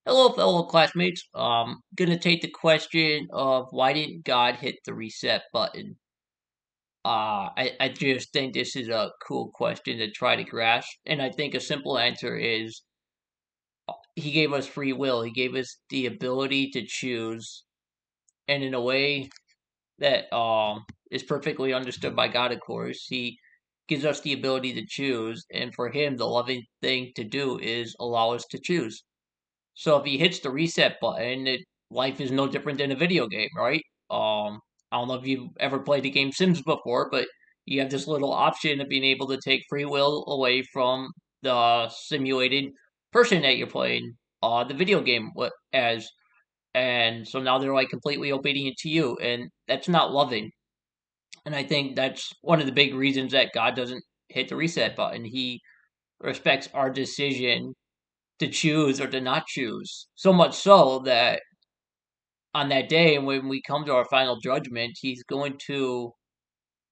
Hello, fellow classmates. Gonna take the question of why didn't God hit the reset button? I just think this is a cool question to try to grasp, and I think a simple answer is He gave us free will. He gave us the ability to choose, and in a way that is perfectly understood by God, of course. He gives us the ability to choose, and for Him, the loving thing to do is allow us to choose. So if he hits the reset button, life is no different than a video game, right? I don't know if you've ever played the game Sims before, but you have this little option of being able to take free will away from the simulated person that you're playing the video game as. And so now they're like completely obedient to you, and that's not loving. And I think that's one of the big reasons that God doesn't hit the reset button. He respects our decision to choose or to not choose. So much so that on that day, when we come to our final judgment, he's going to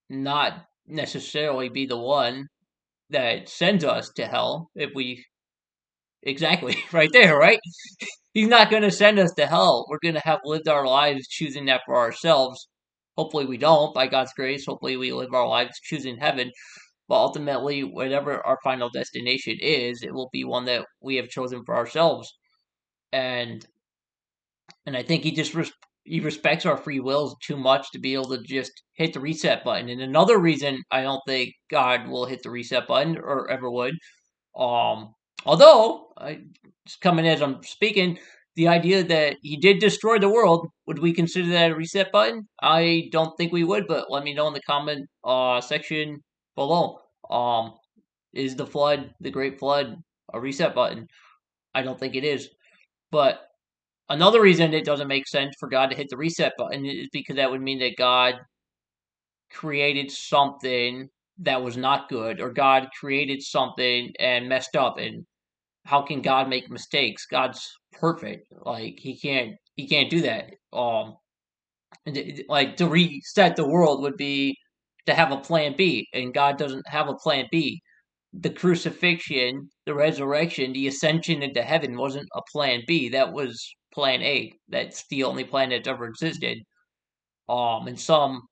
not necessarily be the one that sends us to hell if we exactly right there, right? He's not going to send us to hell. We're going to have lived our lives choosing that for ourselves. Hopefully, we don't, by God's grace. Hopefully, we live our lives choosing heaven. But ultimately, whatever our final destination is, it will be one that we have chosen for ourselves. And I think he respects our free wills too much to be able to just hit the reset button. And another reason I don't think God will hit the reset button or ever would, um, although I just coming as I'm speaking, the idea that he did destroy the world, would we consider that a reset button? I don't think we would, but let me know in the comment section below. Is the flood, the Great Flood, a reset button? I don't think it is, but another reason it doesn't make sense for God to hit the reset button is because that would mean that God created something that was not good, or God created something and messed up. And how can God make mistakes? God's perfect. Like he can't do that. Like to reset the world would be to have a plan B, and God doesn't have a plan B. The crucifixion, the resurrection, the ascension into heaven wasn't a plan B. That was plan A. That's the only plan that's ever existed. In some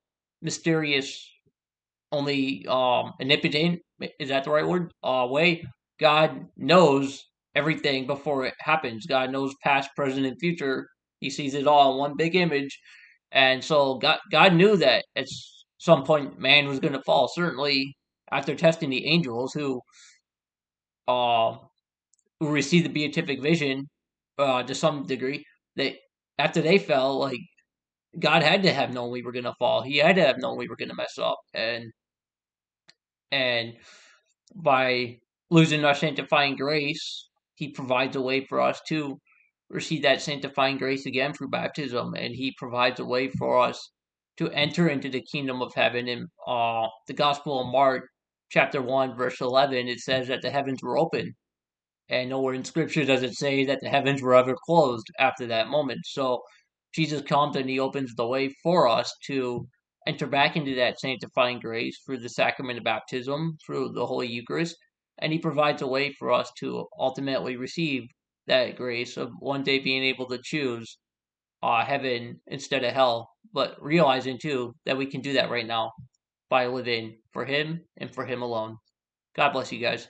mysterious, only omnipotent, is that the right word? Way, God knows everything before it happens. God knows past, present, and future. He sees it all in one big image. And so God knew that at some point man was going to fall. Certainly after testing the angels uh, who received the beatific vision to some degree, they after they fell, like God had to have known we were gonna fall. He had to have known we were gonna mess up, and by losing our sanctifying grace, He provides a way for us to receive that sanctifying grace again through baptism, and He provides a way for us to enter into the kingdom of heaven. In the Gospel of Mark, chapter 1, verse 11, it says that the heavens were open, and nowhere in Scripture does it say that the heavens were ever closed after that moment. So Jesus comes and he opens the way for us to enter back into that sanctifying grace through the sacrament of baptism, through the Holy Eucharist, and he provides a way for us to ultimately receive that grace of one day being able to choose heaven instead of hell, but realizing too that we can do that right now by living for him and for him alone. God bless you guys.